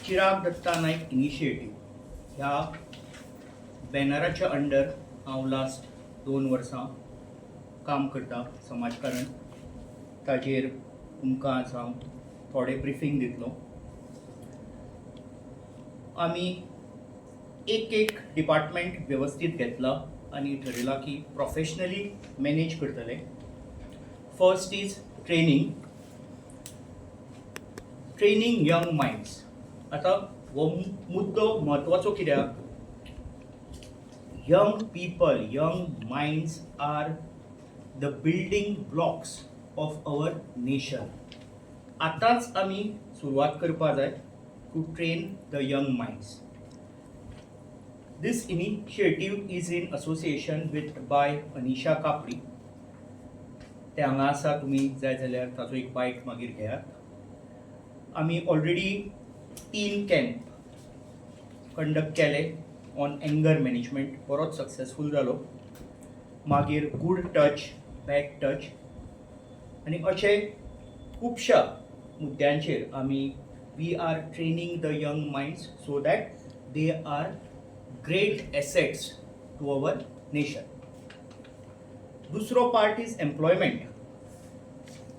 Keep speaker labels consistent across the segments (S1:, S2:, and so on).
S1: चिराग दत्ता नायक initiative ह्या बॅनराच्या under हांव last 2 वर्सां काम करता समाजकारण. ताजेर तुमकां आज हांव थोडें ब्रिफींग दितलो. आमी एक डिपार्टमेंट वेवस्थीत घेतला आनी ठरयलां की प्रोफेशनली मॅनेज करतले. First is training young minds. आतां हो मुद्दो म्हत्वाचो कित्याक young people, young minds are the building blocks of our nation. आतांच आमी सुरवात करपा जाय to train the young minds. This initiative is in association with by Anisha Kapri. ते हांगा आसा, तुमी जाय जाल्यार ताचो एक बायट मागीर घेयात. आमी ऑलरेडी 3 कॅम्प कंडक्ट केले ऑन एंगर मॅनेजमेंट. बरोच सक्सेसफूल जालो. मागीर गूड टच, बॅड टच आनी अशे खुबशा मुद्द्यांचेर आमी we are training the young minds so that they are great assets to our nation. दुसरो पार्ट इज एम्प्लॉयमेंट.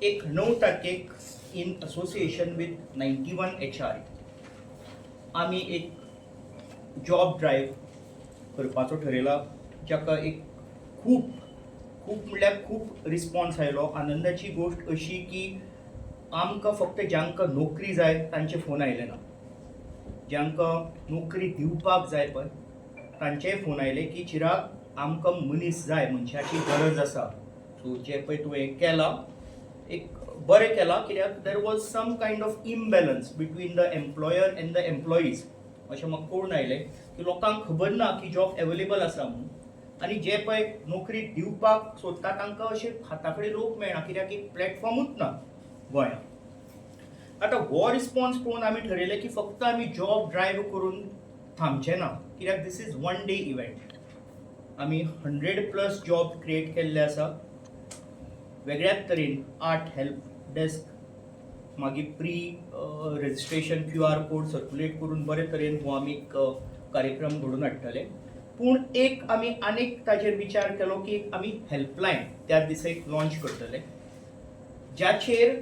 S1: 9 तारखेक इन असोसिएशन विथ 91 HR आमी एक जॉब ड्रायव्ह करपाचो ठरयला, जाका एक खूब म्हणल्यार खूब रिस्पॉन्स आयलो. आनंदाची गोष्ट अशी की आमकां फक्त ज्यांकां नोकरी जाय तांचे फोन आयले ना, ज्यांकां नोकरी दिवपाक जाय पळय तांचेय फोन आयले की चिराग आमकां मनीस जाय, मनशाची गरज आसा. सो जे पळय तुवें केलां एक बरें केलां, कित्याक there was some kind of imbalance between the employer and the employees. अशें म्हाका कळून आयलें की लोकांक खबर ना की जॉब अवेलेबल आसा म्हणून, आनी जे पळय नोकरी दिवपाक सोदता तांकां अशे हाता कडेन लोक मेळना, कित्याक एक प्लॅटफॉर्मूच ना गोंयांत. आतां हो रिस्पॉन्स पळोवन आमी ठरयलें की फक्त आमी जॉब ड्रायव्ह करून थांबचे ना, कित्याक दीस इज 1 डे इव्हेंट. आमी 100+ जॉब क्रिएट केल्ले आसा वेगळ्याच तरेन. 8 हेल्प डेस्क, मागीर pre registration QR code circulate करून बरे तरेन हो आमी कार्यक्रम घडोवन हाडटले. पूण आमी आनीक ताजेर विचार केलो की आमी हेल्पलायन त्या दिसा लॉन्च करतले, ज्याचेर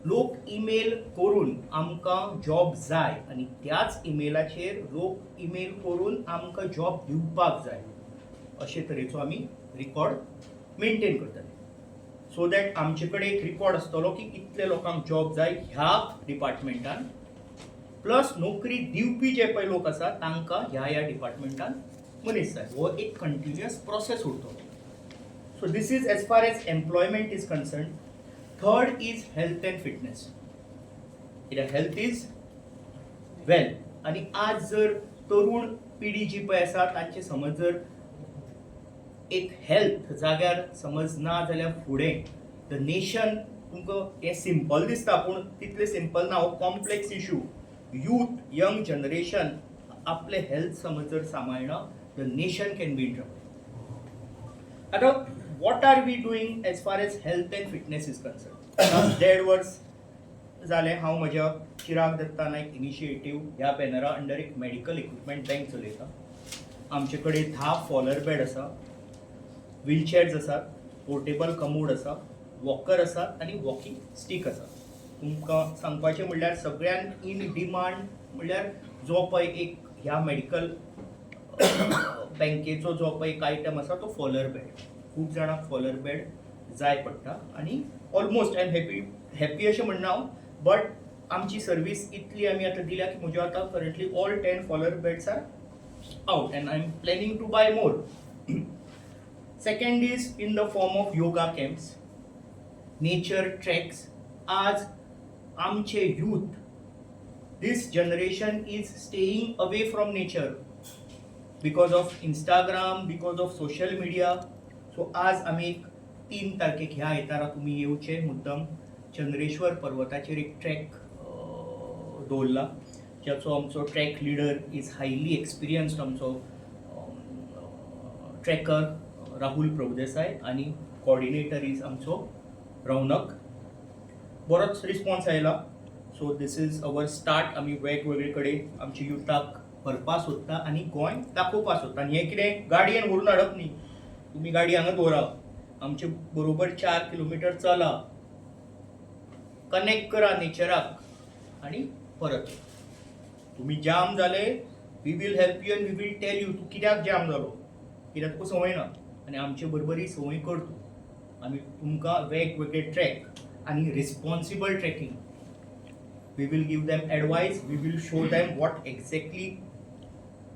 S1: लोक ईमेल करून आमकां जॉब जाय आनी त्याच ईमेलाचेर लोक ईमेल करून आमकां जॉब दिवपाक जाय, अशे तरेचो आमी रिकॉर्ड मेंटेन करतले. सो दॅट आमचे कडेन एक रिकॉर्ड आसतलो की इतले लोकांक जॉब जाय ह्या डिपार्टमेंटान, प्लस नोकरी दिवपी जे पळय लोक आसा तांकां ह्या डिपार्टमेंटान मनीस जाय. हो एक कंटिन्युअस प्रोसेस उरतलो. So this is as far as employment is concern. Third is health and fitness. कित्याक हेल्थ इज वेल. आनी आज जर तरुण पिढी जी पळय आसा तांचे समज जर एक हेल्थ जाग्यार समज ना जाल्यार फुडें द नेशन, तुमकां हें सिंपल दिसता पूण तितलें सिंपल ना. हो complex issue. Youth, young generation आपले हेल्थ समज जर सांबाळना the nation can be in trouble. आतां what are we doing as far as health and fitness is concern. 1.5 वर्स जालें हांव म्हज्या चिराग दत्ता नायक इनिशिएटीव ह्या बॅनरा अंडर एक मेडिकल इक्विपमेंट बँक चलयता. आमचे कडेन 10 फॉलर बेड आसा, व्हीलचेअर्स आसात, पोर्टेबल कमोड आसा, वॉकर आसात आनी वॉकिंग स्टीक आसा. तुमकां सांगपाचें म्हणल्यार सगळ्यान इन डिमांड म्हणल्यार जो पळय एक ह्या मेडिकल बँकेचो जो पळय एक आयटम आसा तो फॉलर बेड. खूब जाणांक फॉलर बेड जाय पडटा आनी ऑलमोस्ट आय एम हॅपी अशें म्हणना हांव, बट आमची सर्वीस इतली आमी आतां दिल्या की म्हज्यो आतां currently all 10 Fowler beds are out and I am planning to buy more. Second is in the form of yoga camps, nature treks. आज आमचे youth, this generation is staying away from nature because of Instagram, because of social media. So आज आमी 3 तारखेक ह्या येतारा तुमी येवचे मुद्दम चंद्रेश्वर पर्वताचेर एक ट्रॅक दवरला, ज्याचो आमचो track leader is highly experienced आमचो ट्रॅकर राहुल प्रभुदेसाय आनी कोऑर्डिनेटर इज आमचो रौनक. बरोच रिस्पॉन्स आयला. So this is our start. आमी वेगवेगळे कडेन आमच्या युथाक व्हरपा सोदता आनी गोंय दाखोवपा सोदता. आनी हें कितें गाडयेन व्हरून हाडप न्ही. तुमी गाडी हांगा दवरा, आमचे बरोबर 4 किलोमीटर चला, कनेक्ट करा नेचराक आनी परत. तुमी जाम जाले, we will help you and we will tell you तूं कित्याक जाम जालो, कित्याक तुका संवय ना. आनी आमचे बरोबर ही संवय कर तूं. आमी तुमकां वेगवेगळे ट्रॅक आनी responsible tracking, we will give them advice, we will show them what exactly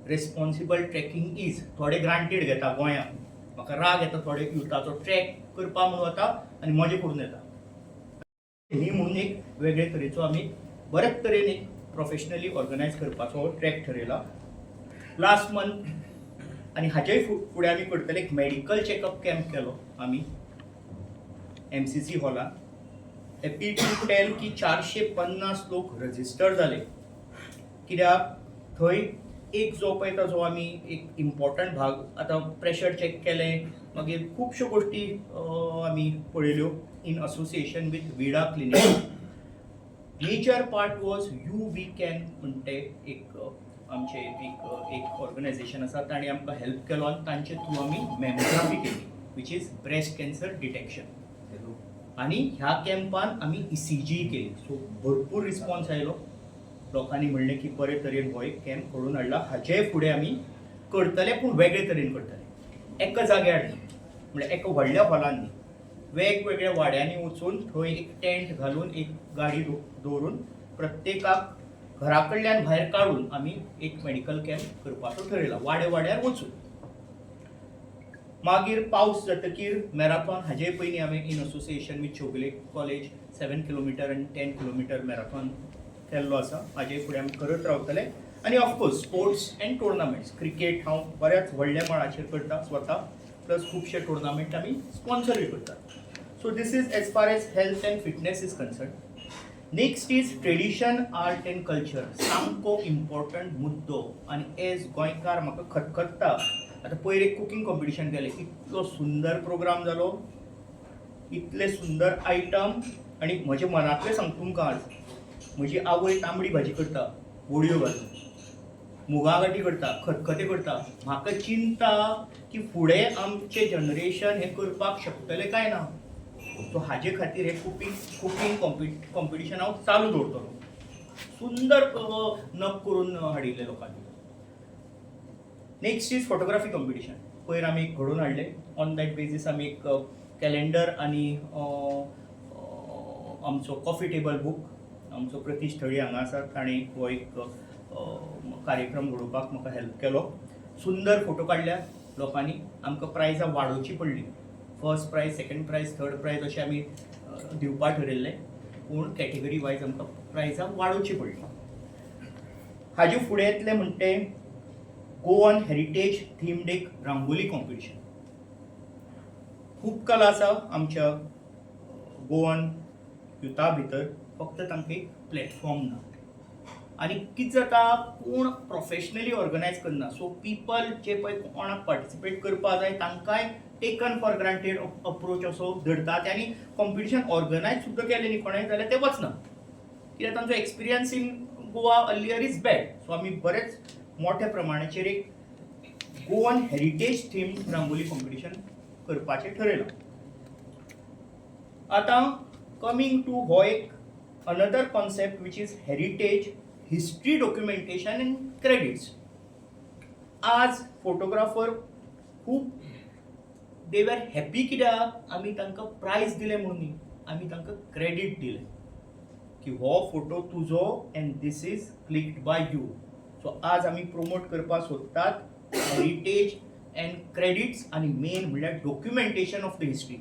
S1: responsible tracking is. थोडे ग्रांटेड घेता गोंयांत, म्हाका राग येता थोडे युथाचो ट्रॅक करपा म्हणून वता आनी मजा करून येता. न्ही म्हणून एक वेगळे तरेचो आमी बरेच तरेन एक प्रोफेशनली ऑर्गनायज करपाचो ट्रॅक ठरयला लास्ट मंथ. आनी हाचेय फुडें आमी करतले एक मेडिकल चॅकअप कॅम्प केलो आमी MCC हॉलान. हॅपी टू टेल की 450 लोक रजिस्टर जाले. कित्याक थंय एक जो पळय ताजो आमी एक इम्पॉर्टंट भाग, आतां प्रेशर चॅक केलें, मागीर खुबश्यो गोश्टी आमी पळयल्यो in association with Vida clinic. Major part was you we can म्हणटे एक आमचे एक ऑर्गनायझेशन आसा, ताणें आमकां हेल्प केलो आनी तांचे थ्रू आमी मॅमोग्राफी केली, which is breast cancer detection. आनी ह्या कॅम्पान आमी ECG केली. सो भरपूर रिस्पॉन्स आयलो. लोकांनी म्हणलें की बरे तरेन हो एक कॅम्प घडोवन हाडला. हाचेय फुडें आमी करतले, पूण वेगळे तरेन करतले. एका जाग्यार न्ही, म्हणल्यार एका व्हडल्या हॉलान न्ही, वेगवेगळ्या वाड्यांनी वचून थंय एक टेंट घालून एक गाडी दवरून प्रत्येकाक घरा कडल्यान भायर काडून आमी एक मेडिकल कॅम्प करपाचो ठरयला, वाड्यार वचून. मागीर पावस जातकीर मॅराथॉन, हाजे पयलीं हांवें in association with Chougule college 7 kilometre आनी 10 किलोमिटर मॅराथॉन केल्लो आसा. हाजे फुडें आमी करत रावतले. आनी of course sports end tournaments, cricket हांव बऱ्याच व्हडल्या मळाचेर करता स्वता, प्लस खुबशे टुर्नामेंट आमी स्पॉन्सरूय करतात. So this is as far as health and fitness is concern. Next is tradition, art and culture. सामको इम्पॉर्टंट मुद्दो. आनी एज गोंयकार म्हाका खतखत्ता. आतां पयर एक कुकींग कॉम्पिटिशन केलें, इतलो सुंदर प्रोग्राम जालो, इतले सुंदर आयटम. आनी म्हजे मनांतलें सांगता तुमकां आज, म्हजी आवय तांबडी भाजी करता वडयो घालून, मुगा गाठी करता, खतखतें करता. म्हाका चिंता की फुडें आमचें जनरेशन हें करपाक शकतलें काय ना. सो हाजे खातीर हें कुकींग कॉम्पिटिशन हांव चालू दवरतलो. सुंदर नग करून हाडिल्ले लोकांनी. Next is photography competition. पयर आमी घडोवन हाडले. ऑन दॅट बेजीस आमी एक कॅलेंडर आनी आमचो कॉफी टेबल बूक, आमचो प्रतीश थळी हांगा आसा, ताणें हो एक कार्यक्रम घडोवपाक म्हाका हेल्प केलो. सुंदर फोटो काडल्या लोकांनी. आमकां प्रायजां वाडोवची पडली. First prize, second prize, third prize अशें आमी दिवपाक ठरयल्लें, पूण कॅटेगरी वायज आमकां प्रायजां वाडोवची पडली. हाजे फुडें येतलें म्हणटे गोवन हेरिटेज थीम्ड एक रांगोली कॉम्पिटिशन. खूब कला आसा आमच्या गोवन युथा भितर, फक्त तांकां एक प्लॅटफॉर्म ना. आनी कितें जाता, कोण प्रोफेशनली ऑर्गनायज करना. सो पीपल जे पळय कोणाक पार्टिसिपेट करपा जाय तांकांय टेकन फॉर ग्रांटेड अप्रोच असो धरतात. आनी कॉम्पिटिशन ऑर्गनायज सुद्दां केलें न्ही कोणें जाल्यार ते वचना, कित्याक तांचो experience in Goa earlier is bad. So आमी बरेच मोठ्या प्रमाणाचेर एक Goan heritage theme rangoli competition करपाचें ठरयलां. आतां कमिंग टू हो एक another concept which is heritage history documentation end credits. आज फोटोग्राफर खूब दे वर हॅपी, कित्याक आमी तांकां प्रायज दिलें म्हणून न्ही, आमी तांकां क्रेडीट दिलें की हो फोटो तुजो and this is clicked by you. So आज आमी प्रमोट करपाक सोदतात हेरिटेज एंड क्रेडिट्स आनी मेन म्हणल्यार डॉक्युमेंटेशन ऑफ द हिस्ट्री.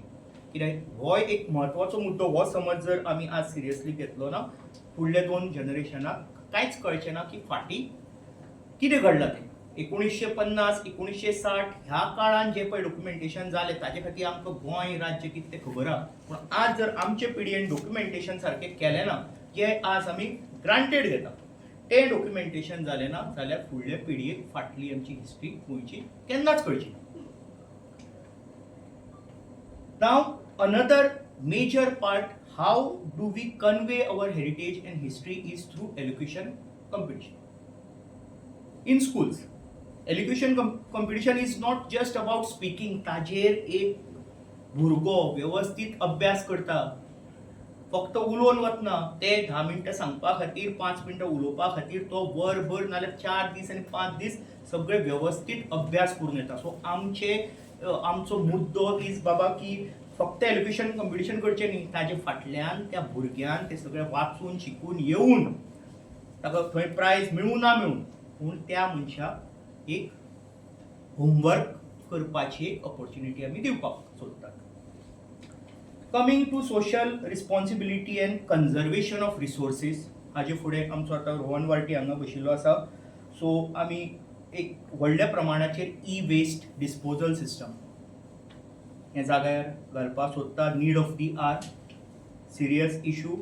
S1: कित्याक हो एक म्हत्वाचो मुद्दो. हो समज जर आमी आज सिरियसली घेतलो ना, फुडल्या 2 जनरेशनाक कांयच कळचें ना की फाटीं कितें घडलां तें. 1950, 1960 ह्या काळान जे पळय डॉक्युमेंटेशन जालें ताजे खातीर आमकां गोंय राज्य कितें तें खबर आहा. पूण आज जर आमचे पिडयेन डॉक्युमेंटेशन सारकें केलें ना, जें आज आमी ग्रांटेड घेता, तें डॉक्युमेंटेशन जालें ना जाल्यार फुडल्या पिडयेक फाटली आमची हिस्ट्री गोंयची केन्नाच कळची ना. नाव another major part how do we convey our heritage and history is through elocution competition. In schools, elocution competition is not just about speaking. ताजेर एक भुरगो व्यवस्थित अभ्यास करता, फक्त उलोवन वतना, ते 10 मिनटां सांगपा खातीर 5 मिनटां उलोवपा खातीर तो वरभर नाल्यार 4 दीस आनी 5 दीस सगळे व्यवस्थित अभ्यास करून येता. सो आमचो मुद्दो इज बाबा की फक्त एज्युकेशन कॉम्पिटिशन करचें न्ही, ताजे फाटल्यान त्या भुरग्यान ते सगळें वाचून शिकून येवन ताका थंय प्रायज मेळूं ना मेळूं, पूण त्या मनशाक एक होमवर्क करपाची एक ऑपॉर्च्युनिटी आमी दिवपाक सोदतात. Coming to social responsibility and conservation of resources, हाजे फुडें आमचो आतां रोहन वार्टी हांगा बशिल्लो आसा. सो आमी एक व्हडल्या प्रमाणाचेर ई वेस्ट डिस्पोजल सिस्टम हे जाग्यार घालपाक सोदता. Need of the hour, serious issue.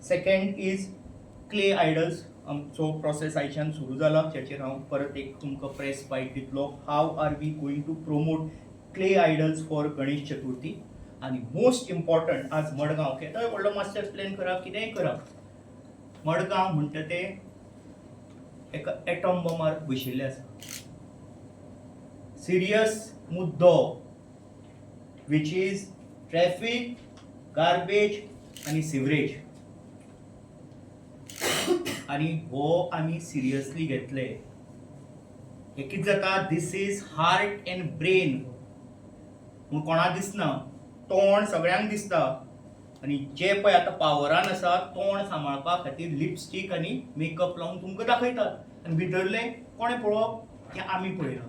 S1: Second is clay idols. आमचो प्रोसेस आयच्यान सुरू जाला, जाचेर हांव परत एक तुमकां प्रेस बायट दितलो. How are we going to promote clay idols for Ganesh Chaturthi. आनी मोस्ट इम्पॉर्टंट, आज मडगांव केदोय व्हडलो मास्टर प्लॅन करप, कितेंय करप, मडगांव म्हणटा ते एका एटॉम बॉम्बार बशिल्ले आसा. सिरियस मुद्दो which is traffic, garbage आणि सिवरेज. आणि हो आमी सिरियसली घेतले. हे कितें जाता, दिस इज हार्ट एंड ब्रेन. म्हूण कोणा दिसना, तोंड सगळ्यांक दिसता. आणि जे पळय आतां पावरान आसा, तोंड सांबाळपा खातीर लिपस्टीक आनी मेकअप लावन तुमकां दाखयतात. आनी भितरले कोणें पळोवप, तें आमी पळयलां.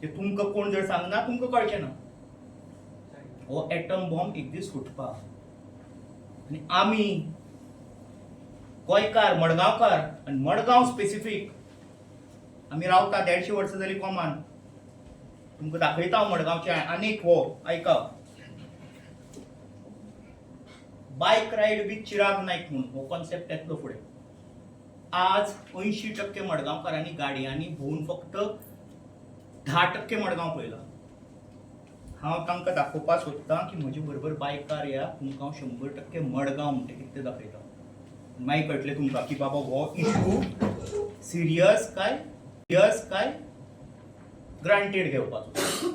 S1: ते तुमकां कोण जर सांगना तुमकां कळचें ना. हो एटम बॉम्ब एक दीस फुटपा. आनी आमी गोंयकार, मडगांवकार, आनी मडगांव स्पेसिफीक, आमी रावता 150 वर्सां जाली कोमान. तुमकां दाखयता हांव मडगांवचे आनीक हो ऐका, बायक रायड विथ चिराग नायक म्हणून हो कॉन्सेप्ट येतलो फुडें. आज 80% मडगांवकारांनी गाडयांनी भोंवून फक्त 10% मडगांव पळयला. हांव तांकां दाखोवपाक सोदतां की म्हजे बरोबर बायकार या, तुमकां हांव 100% मडगांव म्हणटा कितें तें दाखयता. मागीर कळटलें तुमकां की बाबा हो इशू सिरियस काय ग्रांटेड घेवपाचो.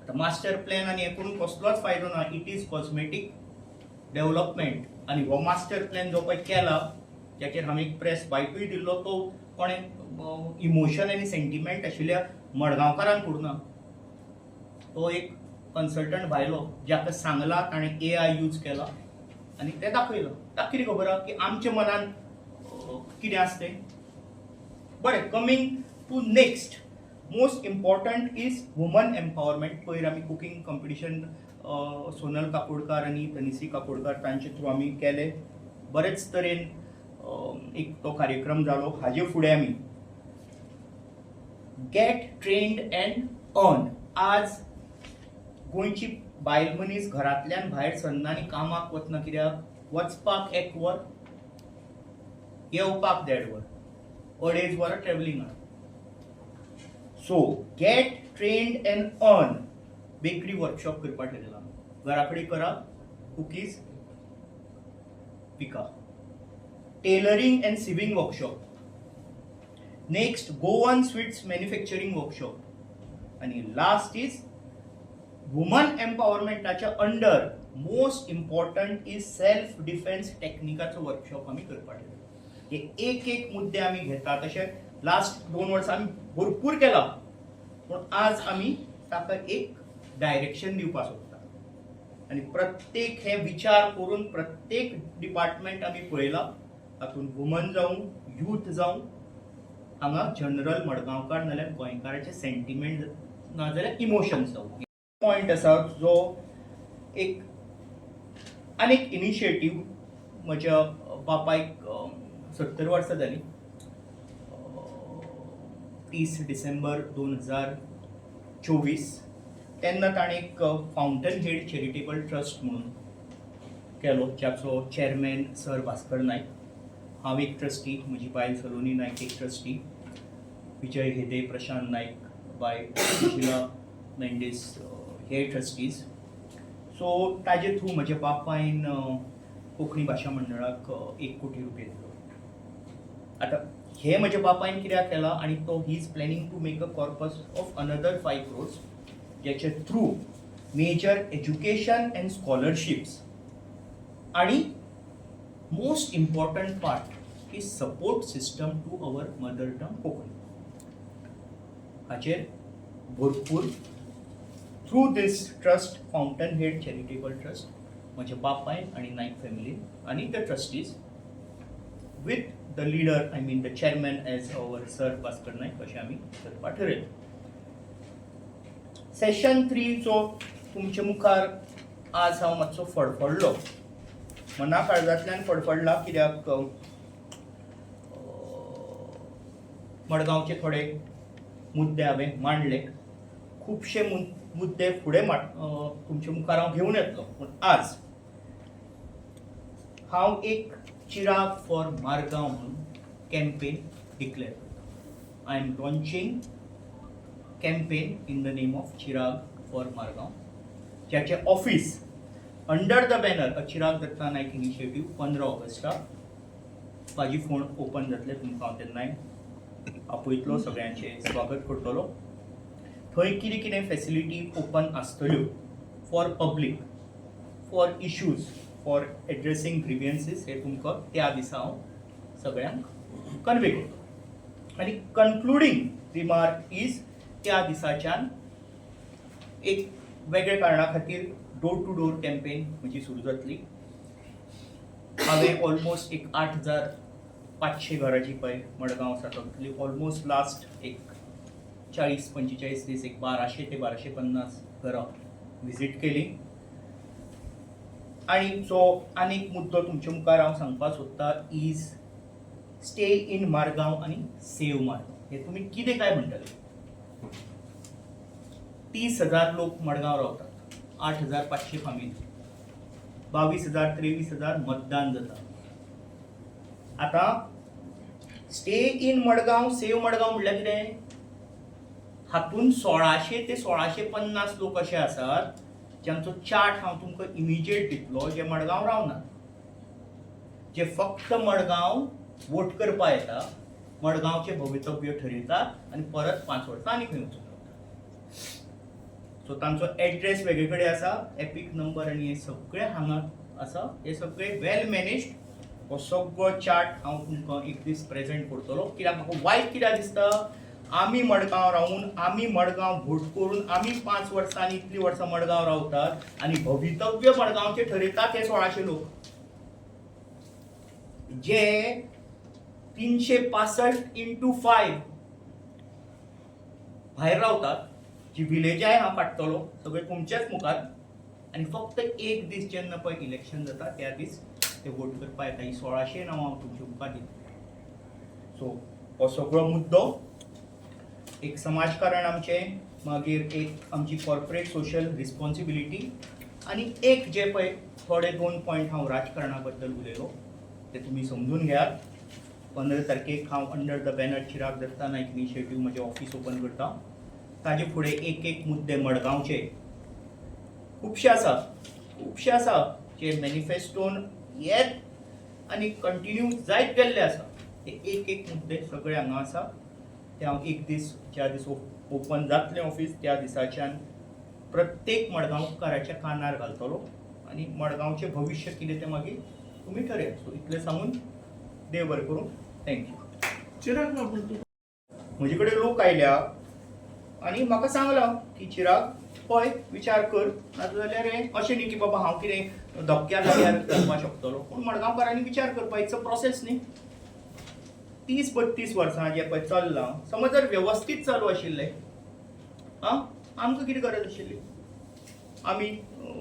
S1: आतां मास्टर प्लॅन आनी हें करून कसलोच फायदो ना. It is cosmetic development. आनी हो मास्टर प्लॅन जो पळय केला, जाचेर हांवें एक प्रेस बायटूय दिल्लो, तो कोणें इमोशन आनी सेंटिमेंट आशिल्ल्या मडगांवकारांक करुना. तो एक कन्सल्टंट भायलो, जाका सांगला, ताणें AI यूज केला आनी तें दाखयलां. ताका कितें खबर आहा की आमच्या मनान कितें आसा तें. बरें, coming to next most important is woman empowerment. पयर आमी कुकिंग कॉम्पिटिशन सोनल काकोडकार आनी तनिसी काकोडकार तांचे थ्रू आमी केले. बरेच तरेन एक तो कार्यक्रम जालो. हाजे फुडें आमी गेट ट्रेन्ड एंड अर्न. आज गोंयची बायल मनीस घरांतल्यान भायर सरना आनी कामाक वचना. कित्याक वचपाक 1 वर, येवपाक 1.5 वर, 2.5 वरां ट्रॅव्हलिंगाक. So get trained and earn. Bakery workshop करपाक ठरयला. घरा कडेन करा, कुकीज विका. Tailoring and sewing workshop. Next Goan sweets manufacturing workshop. आणि लास्ट इज वुमन एम्पावरमेंटाच्या under most important is self defence टेक्निकाचो वर्कशॉप आमी करपाक ठरयला. हे एक मुद्दे आमी घेतात. तशें लास्ट 2 वर्सां आमी भरपूर केला, पूण आज आमी ताका एक डायरेक्शन दिवपाक सोदता. आनी प्रत्येक हे विचार करून प्रत्येक डिपार्टमेंट आमी पळयला. तातूंत वुमन जावं, यूथ जावं, हांगा जनरल मडगांवकार नाल्यार गोंयकाराचे सेंटिमेंट नाजाल्यार इमोशन्स जावं. पॉयंट आसा जो एक आनीक इनिशिएटीव. म्हज्या बापायक 70 वर्सां जाली. 30 डिसेंबर 2024 तेन्ना ताणें एक फावंटन हेड चॅरिटेबल ट्रस्ट म्हणून केलो, जाचो चेअरमॅन सर भास्कर नायक. हांव एक ट्रस्टी, म्हजी बायल सलोनी नायक एक ट्रस्टी, विजय हेदे, प्रशांत नायक, बाय सुशिला मेंडीस हे ट्रस्टीज. सो ताजे थ्रू म्हज्या बापायन कोंकणी भाशा मंडळाक 1 कोटी रुपया दिलो. आतां हे म्हज्या बापायन कित्याक केला आनी तो he is planning to make a corpus of another 5 crores जेचे through major education and scholarships आणि most important part is support system to our mother tongue Konkani. हाचेर भरपूर through this trust fountain head charitable trust म्हज्या बापायन आनी नाईक फॅमिलीन आनी the trustees with the leader I mean the chairman as our sir Bhaskar Naik अशें आमी करपा ठरयलें. सेशन 3 चो तुमचे मुखार आज हांव मातसो फडफडलो, मना काळजांतल्यान फडफडला, कित्याक मडगांवचे थोडे मुद्दे हांवें मांडले. खुबशे मुद्दे फुडें तुमचे मुखार हांव घेवन येतलो, पूण आज हांव एक चिराग फॉर मारगांव म्हणून कॅम्पेन डिक्लेअर करता. I am launching campaign in the name of Chirag for Margao, ज्याचे office under the banner a Chirag Datta Nayak initiative 15 ऑगस्टाक म्हाजी फोन ओपन जातले. तुमकां हांव तेन्नाय आपयतलो, सगळ्यांचे स्वागत करतलो. थंय कितें कितें फॅसिलिटी ओपन आसतल्यो for public, for issues, for addressing grievances, हे तुमकां त्या दिसा हांव सगळ्यांक कन्वे करतलो. आनी कन्क्लुडींग रिमार्क इज त्या दिसाच्यान एक वेगळ्या कारणा खातीर डोर टू डोर कॅम्पेन म्हजी सुरू जातली. हांवें ऑलमोस्ट एक 8,500 घरां पळय मडगांव आसा तातूंतली ऑलमोस्ट लास्ट एक 40-45 दीस एक 1200 ते 1250 घरां विजीट केली. आनी जो आनीक मुद्दो तुमचे मुखार हांव सांगपाक सोदता इज स्टे इन मारगांव आनी सेव मारगांव. हे तुमी कितें काय म्हणटले? 30,000 लोक मडगांव रावतात, 8,500 फामील, 22,000-23,000 मतदान जाता. आतां stay in Madgaon save Madgaon म्हणल्यार कितें? हातून 1600 ते 1650 लोक असे आसात ज्यांचो चार्ट हांव तुमकां इमिजिएट दितलो, जे मडगांव रावनात, जे फक्त मडगांव वोट करपा येता, मडगांवचे भवितव्य ठरयतात आनी परत 5 वर्सां आनी खंय वचून रावतात. सो तांचो एड्रेस वेगळे कडेन आसा, एपिक नंबर आनी हे सगळे हांगा आसा. हे सगळे वेल मॅनेज्ड. हो सगळो चार्ट हांव तुमकां एक दीस प्रेझेंट करतलो. कित्याक म्हाका वायट कित्याक दिसता, आमी मडगांव रावून, आमी मडगांव भोट करून, आमी 5 वर्सांनी इतलीं वर्सां मडगांव रावतात आनी भवितव्य मडगांवचे ठरयतात हे 1600 लोक, जे 365x5 भायर रावतात. जी विलेजाय हांव काडटलो सगळे तुमच्याच मुखार, आनी फक्त एक दीस जेन्ना पळय इलेक्शन जाता त्या दीस ते वोट करपा येता. ही 1600 नांवां हांव तुमच्या मुखार दिता. सो हो सगळो मुद्दो एक समाजकारण आमचें, मागीर एक आमची कॉर्पोरेट सोशल रिस्पॉन्सिबिलिटी, आनी एक जे पळय थोडे 2 पॉयंट हांव राजकारणा बद्दल उलयलो ते तुमी समजून घेयात. 15 तारखेक हांव under the banner Chirag Datta Nayak initiative म्हजें ऑफिस ओपन करता. ताजे फुडें एक मुद्दे मडगांवचे खुबशे आसा जे मॅनिफेस्टोन येत आनी कंटिन्यू जायत गेल्ले आसा. ते एक मुद्दे सगळे हांगा आसा. ते हांव एक दीस ज्या दीस ओपन जातलें ऑफिस त्या दिसाच्यान प्रत्येक मडगांवकाराच्या कानार घालतलो आनी मडगांवचें भविश्य कितें तें मागीर तुमी ठरया. सो इतलें सांगून देव बरें करूं. थँक्यू.
S2: चिराग बाबू,
S1: म्हजे कडेन लोक आयल्या आनी म्हाका सांगलां की चिराग पळय विचार कर, नाजाल्यार अशें न्ही की बाबा हांव कितें धपक्या जाग्यार घालपाक शकतलो, पूण मडगांवकारांनी विचार करपा. इट्स अ प्रोसेस न्ही. 30-32 वर्सां जे पळय चल्लां, समज जर वेवस्थीत चालू आशिल्लें, आमकां कितें गरज आशिल्ली? आमी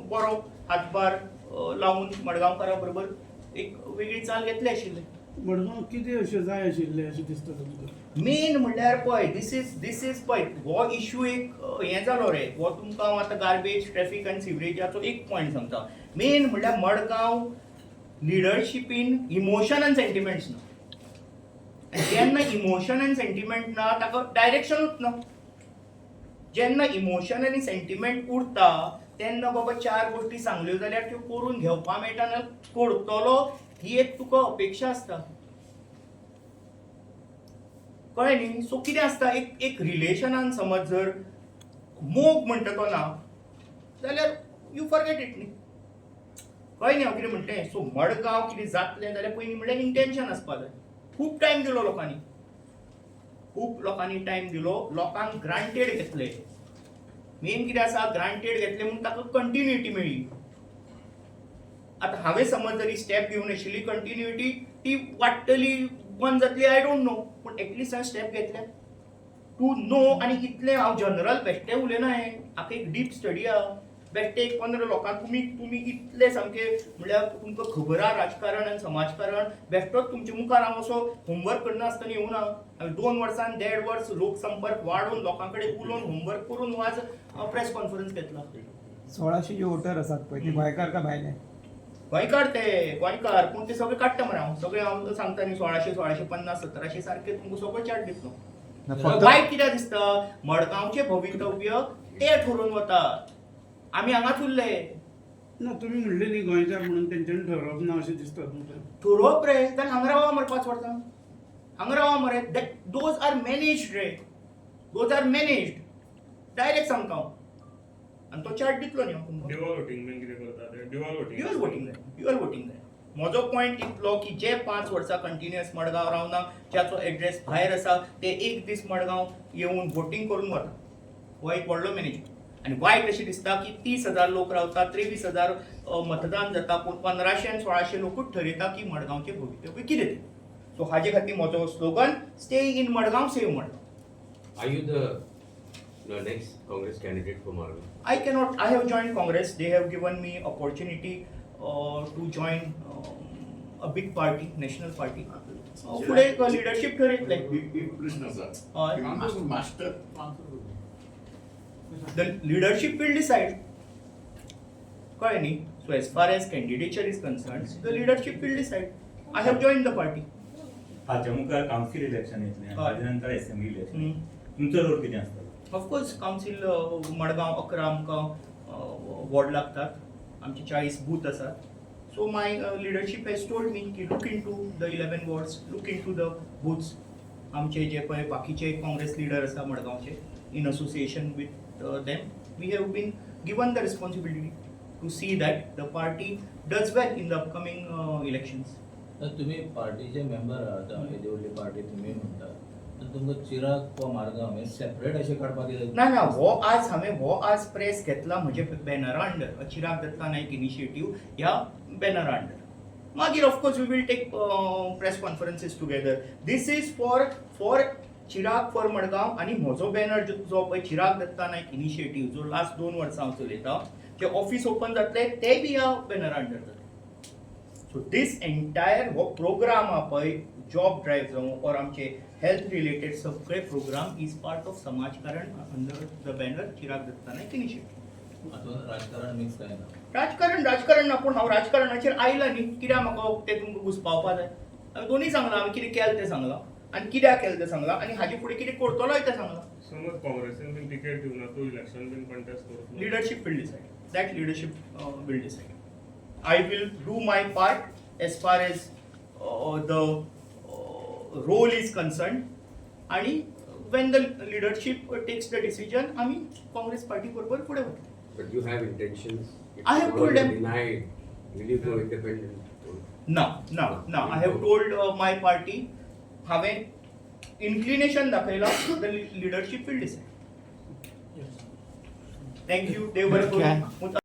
S1: बरो हातभार लावून मडगांवकारा बरोबर एक वेगळी चाल घेतली आशिल्ली.
S2: मडगांव कितें अशें जाय आशिल्लें अशें दिसता तुमकां?
S1: मेन म्हणल्यार पळय दीस इज पळय हो इश्यू एक हें जालो रे. हो तुमकां हांव आतां गार्बेज, ट्रॅफिक आनी सिवरेजाचो एक पॉयंट सांगता. मेन म्हणल्यार मडगांव लिडरशिपीन इमोशन आनी सेंटिमेंट्स ना. जेन्ना इमोशन आनी सेंटिमेंट ना ताका डायरेक्शनूच ना. जेन्ना इमोशन आनी सेंटिमेंट उरता तेन्ना बाबा 4 गोष्टी सांगल्यो जाल्यार त्यो करून घेवपा मेळटा ना करतलो ही एक तुका अपेक्षा आसता. कळ्ळें न्ही. सो कितें आसता एक रिलेशनान समज जर मोग म्हणटा तो ना जाल्यार यू फॉरगेट इट न्ही. कळ्ळें न्ही हांव कितें म्हणटें. सो मडगांव कितें जातलें जाल्यार पयलीं म्हणल्यार इंटेन्शन आसपा जाय. खूब टायम दिलो लोकांनी, खूब लोकांनी टायम दिलो. लोकांक ग्रांटेड घेतले. मेन कितें आसा ग्रांटेड घेतले म्हणून ताका कंटिन्युटी मेळ्ळी. आतां हांवें समज जरी स्टेप घेवन आशिल्ली कंटिन्युटी ती वाडटली बंद जातली आय डोंट नो. पूण एटलिस्ट हांवें स्टेप घेतले टू नो. आनी इतलें हांव जनरल बेश्टें उलयना. हें हाका एक डीप स्टडी आहा. बेश्टे एक 15 लोकांक तुमी इतले सामके म्हणल्यार तुमकां खबर आहा राजकारण आनी समाजकारण. बेश्टोच तुमच्या मुखार हांव असो होमवर्क करना आसतना येवना. हांवें 2 वर्सां 1.5 वर्स लोकसंपर्क वाडून लोकां कडेन उलोवन होमवर्क करून आज प्रेस कॉन्फरन्स घेतला.
S3: 1600 जे वोटर आसात पळय ते गोंयकार का भायले?
S1: गोंयकार ते गोंयकार. पूण ते सगळे काडटा मरे हांव. सगळे हांव सांगता न्ही 1600, 1650, 1700 सारखे तुमकां सगळो चार्ट दितलो. वायट कित्याक दिसता मडगांवचें भवितव्य ते ठरोवन वतात. आमी हांगाच उरले.
S2: ना तुम्ही म्हणले न्ही गोंयकार म्हणून तेंच्यांनी ठरवप ना अशें दिसता तुमकां.
S1: ठरोवप रे जाल्यार हांगा रावा मरे 5 वर्सां. हांगा रावा मरे. दोज आर मॅनेज्ड रे. Those are managed. डायरेक्ट सांगता हांव. आनी तो चार्ट दितलो न्ही हांव तुमकां.
S4: ड्युअल वोटिंग बीन कितें करता ते? Dual voting.
S1: ड्युअल वोटिंग जाय. ड्युअल वोटिंग जाय. म्हजो पॉयंट इतलो की जे 5 वर्सां कंटिन्युअस मडगांव रावना ज्याचो एड्रेस भायर आसा ते एक दीस मडगांव येवन वोटिंग करून वता. हो एक व्हडलो मॅनेजमेंट. आनी वायट अशें दिसता की 30,000 लोक रावतात, 23,000 मतदान जाता पूण 1500 आनी 1600 लोकूच ठरयता की मडगांवचें भवितव्य कितें तें. सो हाजे खातीर म्हजो slogan stay in Madgaon save Madgaon.
S5: Are you the next Congress candidate for Margam?
S1: I have joined Congress. They have given me opportunity to join a big party, national party. फुडें leadership ठरयतले.
S6: एक प्रश्न आसा.
S1: हय.
S6: Master
S1: The leadership will decide. कळ्ळें न्ही. So as far as candidature is concerned, the leadership will decide. I have joined the party.
S7: हाच्या मुखार council election येतलें,
S1: हय.
S7: हाच्या नंतर असेंब्ली इलेक्शन.
S1: Hmm.
S7: तुमचो रोल कितें आसतलो?
S1: Of course, council मडगांव 11 आमकां वॉर्ड लागतात. आमचे 40 बूथ आसात. So my leadership has told me ki look into the 11 wards, look into the booths. आमचे जे पळय बाकीचे काँग्रेस लीडर आसा मडगांवचे in association with them, we have been given the responsibility to see that the party does well in the upcoming elections.
S8: तर तुम्ही पार्टीचे member आहात. येदेवली party तुम्ही म्हणता तर तुमकां चिराग वा मारगांव हे सेपरेट अशें काडपाक
S1: ना हो आज प्रेस घेतला म्हणजे बॅनरा अंडर चिराग दत्ता नायक इनिशिएटिव्ह ह्या बॅनरा अंडर. मागीर of course we will take press conferences together. This is for Chirag for Madgaon. आनी म्हजो बॅनर जो पळय चिराग दत्ता नायक इनिशिएटिव्ह जो लास्ट 2 वर्सां हांव चलयता जे ऑफिस ओपन जातले ते बी ह्या बॅनरा अंडर जातले. सो दीस एंटायर हो प्रोग्राम हा पळय जॉब ड्रायव्ह जावं और आमचे हेल्थ रिलेटेड सगळे प्रोग्राम इज पार्ट ऑफ समाजकारण under the banner Chirag Datta Nayak initiative.
S8: हातूंत राजकारण मिक्स जायना.
S1: राजकारण ना पूण हांव राजकारणाचेर आयला न्ही. कित्याक म्हाका तें तुमकां घुसपावपा जाय. हांवें दोनूय सांगलां. हांवें कितें केलें तें सांगलां आनी कित्याक केलें तें सांगलां आनी हाजे फुडें कितें करतलोय तें सांगलां.
S4: समज काँग्रेसीन बीन टिकेट दिवना तूं इलेक्शन बीन कंटेस्ट करतलो.
S1: Leadership will decide. That leadership will decide. I will do my part as far as the role is concerned. आणि when the leadership takes the decision, आम्ही काँग्रेस पार्टी बरोबर पुढे वतले.
S5: But you have intentions. If
S1: I have
S5: you
S1: told
S5: are
S1: them.
S5: denied. Will you go independent?
S1: No. I have told my party, हांवें inclination दाखयला. The leadership will decide. Thank you. देव बरें करूं.